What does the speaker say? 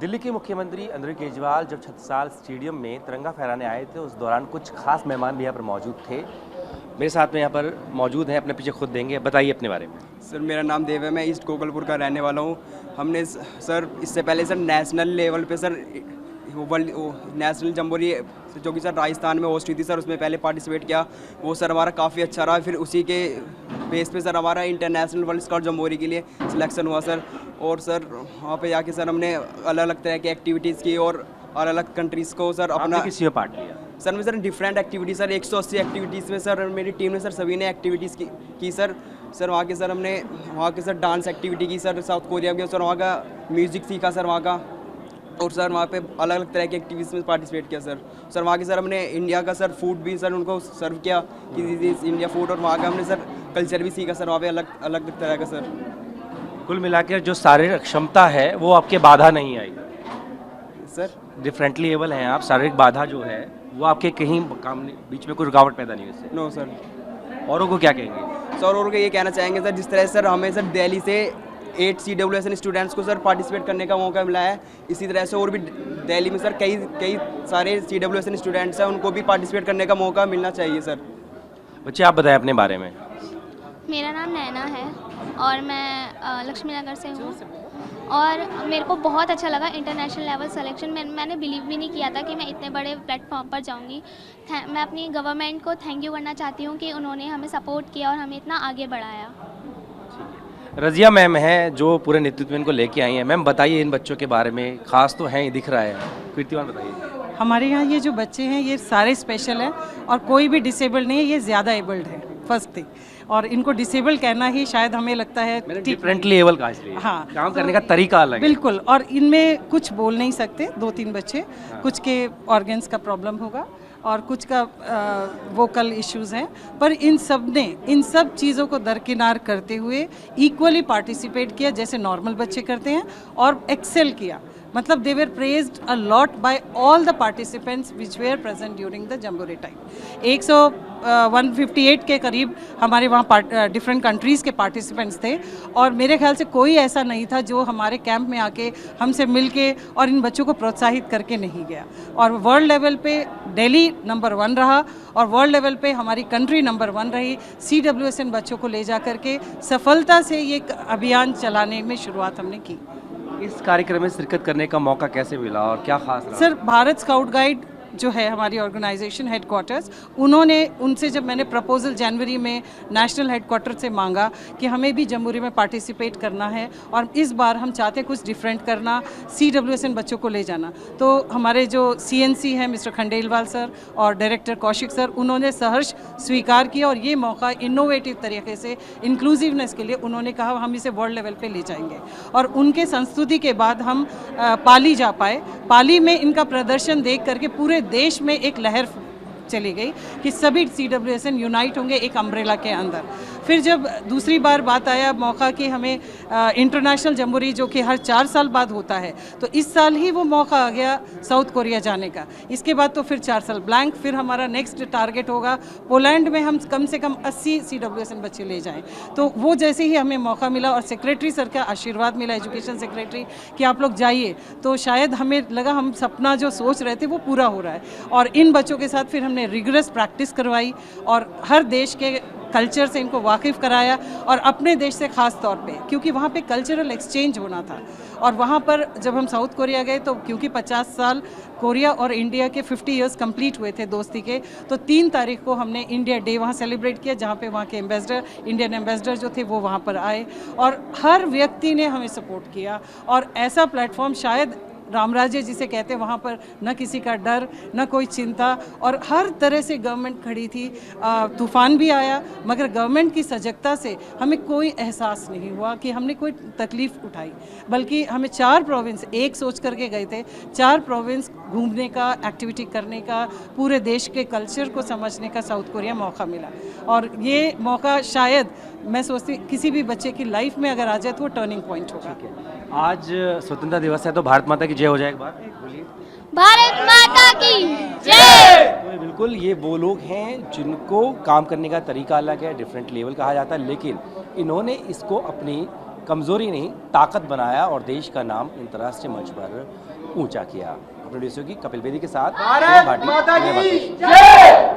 दिल्ली के मुख्यमंत्री अरविंद केजरीवाल जब छत्रसाल स्टेडियम में तिरंगा फहराने आए थे उस दौरान कुछ खास मेहमान भी यहाँ पर मौजूद थे। मेरे साथ में यहाँ पर मौजूद हैं, अपने पीछे खुद देंगे। बताइए अपने बारे में। सर मेरा नाम देव है, मैं ईस्ट गोकुलपुर का रहने वाला हूँ। हमने सर इससे पहले सर नेशनल लेवल पे सर वर्ल्ड नेशनल जम्बोरी जो कि सर राजस्थान में होस्ट हुई थी सर, उसमें पहले पार्टिसिपेट किया। वो सर हमारा काफ़ी अच्छा रहा। फिर उसी के बेस पे सर हमारा इंटरनेशनल वर्ल्ड स्काउट जम्बोरी के लिए सिलेक्शन हुआ सर। और सर वहाँ पे जाके सर हमने अलग अलग तरह की एक्टिविटीज़ की और अलग अलग कंट्रीज़ को सर अपना किसी में पार्ट लिया? सर मैं sir different activities sir 180 activities में सर मेरी टीम ने सर सभी ने एक्टिविटीज़ की सर। वहाँ के सर हमने वहाँ के सर डांस एक्टिविटी की सर, साउथ कोरिया के सर, वहाँ का म्यूज़िक सीखा सर वहाँ का। और सर वहाँ पे अलग अलग तरह की एक्टिविटीज़ में पार्टिसिपेट किया सर वहाँ के सर हमने इंडिया का सर फूड भी सर उनको सर्व किया कि दिस इंडिया फूड। और वहाँ का हमने सर कल्चर भी सीखा सर वहाँ पे अलग अलग तरह का सर। कुल मिलाकर जो शारीरिक क्षमता है वो आपके बाधा नहीं आई सर? डिफरेंटली एबल हैं आप, शारीरिक बाधा जो है वो आपके कहीं काम बीच में कोई रुकावट पैदा नहीं हुई इससे? No sir. औरों को क्या कहेंगे? सर और को ये कहना चाहेंगे सर, जिस तरह सर हमें सर दिल्ली से 8 CWSN स्टूडेंट्स को सर पार्टिसिपेट करने का मौका मिला है, इसी तरह से और भी दिल्ली में सर कई सारे CWSN स्टूडेंट्स हैं, उनको भी पार्टिसिपेट करने का मौका मिलना चाहिए सर। बच्चे आप बताएं अपने बारे में। मेरा नाम नैना है और मैं लक्ष्मी नगर से हूँ और मेरे को बहुत अच्छा लगा इंटरनेशनल लेवल सिलेक्शन। मैंने बिलीव भी नहीं किया था कि मैं इतने बड़े प्लेटफॉर्म पर जाऊँगी। मैं अपनी गवर्नमेंट को थैंक यू करना चाहती हूँ कि उन्होंने हमें सपोर्ट किया और हमें इतना आगे बढ़ाया। रजिया मैम हैं जो पूरे नेतृत्व में इनको लेके आई हैं। मैम बताइए इन बच्चों के बारे में, खास तो हैं, दिख रहा है। कीर्तिमान बताइए। हमारे यहाँ ये जो बच्चे हैं ये सारे स्पेशल हैं और कोई भी डिसेबल्ड नहीं है, ये ज़्यादा एबल्ड है फर्स्ट थिंग। और इनको डिसेबल कहना ही शायद हमें लगता है डिफरेंटली एबल कहा इसलिए। हाँ, काम करने का तरीका अलग है। बिल्कुल। और इनमें कुछ बोल नहीं सकते 2-3 बच्चे, कुछ के ऑर्गन्स का प्रॉब्लम होगा और कुछ का वोकल इश्यूज़ हैं, पर इन सब ने इन सब चीज़ों को दरकिनार करते हुए इक्वली पार्टिसिपेट किया जैसे नॉर्मल बच्चे करते हैं और एक्सेल किया। मतलब they were praised a lot by all the participants which were present during the jamboree time. 158 के करीब हमारे वहाँ डिफरेंट कंट्रीज़ के पार्टिसिपेंट्स थे और मेरे ख्याल से कोई ऐसा नहीं था जो हमारे कैंप में आके हमसे मिल के और इन बच्चों को प्रोत्साहित करके नहीं गया। और वर्ल्ड लेवल पे दिल्ली नंबर 1 रहा और वर्ल्ड लेवल पे हमारी कंट्री नंबर 1 रही। CWSN बच्चों को ले जा करके सफलता से ये अभियान चलाने में शुरुआत हमने की। इस कार्यक्रम में शिरकत करने का मौका कैसे मिला और क्या खास रहा? सर भारत स्काउट गाइड जो है हमारी ऑर्गेनाइजेशन हेडक्वार्टर्स, उन्होंने उनसे जब मैंने प्रपोजल जनवरी में नेशनल हेडक्वार्टर से मांगा कि हमें भी जम्बोरी में पार्टिसिपेट करना है और इस बार हम चाहते कुछ डिफरेंट करना, CWSN बच्चों को ले जाना, तो हमारे जो CNC हैं मिस्टर खंडेलवाल सर और डायरेक्टर कौशिक सर, उन्होंने सहर्ष स्वीकार किया और ये मौका इनोवेटिव तरीके से इंक्लूसिवनेस के लिए उन्होंने कहा हम इसे वर्ल्ड लेवल पे ले जाएंगे। और उनके संस्तुति के बाद हम पाली जा पाए। पाली में इनका प्रदर्शन देख करके पूरे देश में एक लहर चली गई कि सभी CWSN यूनाइट होंगे एक अम्ब्रेला के अंदर। फिर जब दूसरी बार बात आया मौका कि हमें इंटरनेशनल जम्बोरी जो कि हर 4 साल बाद होता है, तो इस साल ही वो मौका आ गया साउथ कोरिया जाने का। इसके बाद तो फिर 4 साल ब्लैंक। फिर हमारा नेक्स्ट टारगेट होगा पोलैंड में हम कम से कम 80 CWSN बच्चे ले जाएं। तो वो जैसे ही हमें मौका मिला और सेक्रेटरी सर का आशीर्वाद मिला, एजुकेशन सेक्रेटरी, कि आप लोग जाइए, तो शायद हमें लगा हम सपना जो सोच रहे थे वो पूरा हो रहा है। और इन बच्चों के साथ फिर हमने रिगरस प्रैक्टिस करवाई और हर देश के कल्चर से इनको वाकिफ़ कराया और अपने देश से ख़ास तौर पे, क्योंकि वहाँ पे कल्चरल एक्सचेंज होना था। और वहाँ पर जब हम साउथ कोरिया गए तो क्योंकि 50 साल कोरिया और इंडिया के 50 इयर्स कंप्लीट हुए थे दोस्ती के, तो 3 तारीख को हमने इंडिया डे वहाँ सेलिब्रेट किया, जहाँ पे वहाँ के एम्बेसडर, इंडियन एम्बेसडर जो थे वो वहाँ पर आए और हर व्यक्ति ने हमें सपोर्ट किया। और ऐसा प्लेटफॉर्म शायद रामराज्य जिसे कहते हैं, वहाँ पर न किसी का डर न कोई चिंता और हर तरह से गवर्नमेंट खड़ी थी। तूफ़ान भी आया मगर गवर्नमेंट की सजगता से हमें कोई एहसास नहीं हुआ कि हमने कोई तकलीफ़ उठाई, बल्कि हमें 4 प्रोविंस एक सोच करके गए थे, 4 प्रोविंस घूमने का, एक्टिविटी करने का, पूरे देश के कल्चर को समझने का साउथ कोरिया मौका मिला। और ये मौका शायद मैं सोचती किसी भी बच्चे की लाइफ में अगर आ जाए तो वो टर्निंग पॉइंट होगा। आज स्वतंत्रता दिवस है तो भारत माता की जय हो जाए एक बार, बोलिए। भारत माता की जय। तो बिल्कुल ये वो लोग हैं जिनको काम करने का तरीका अलग है, डिफरेंट लेवल कहा जाता है, लेकिन इन्होंने इसको अपनी कमज़ोरी नहीं ताकत बनाया और देश का नाम अंतर्राष्ट्रीय मंच पर ऊंचा किया। प्रोड्यूसर की कपिल बेदी के साथ भारत भाटी, माता नया की भारत। जय।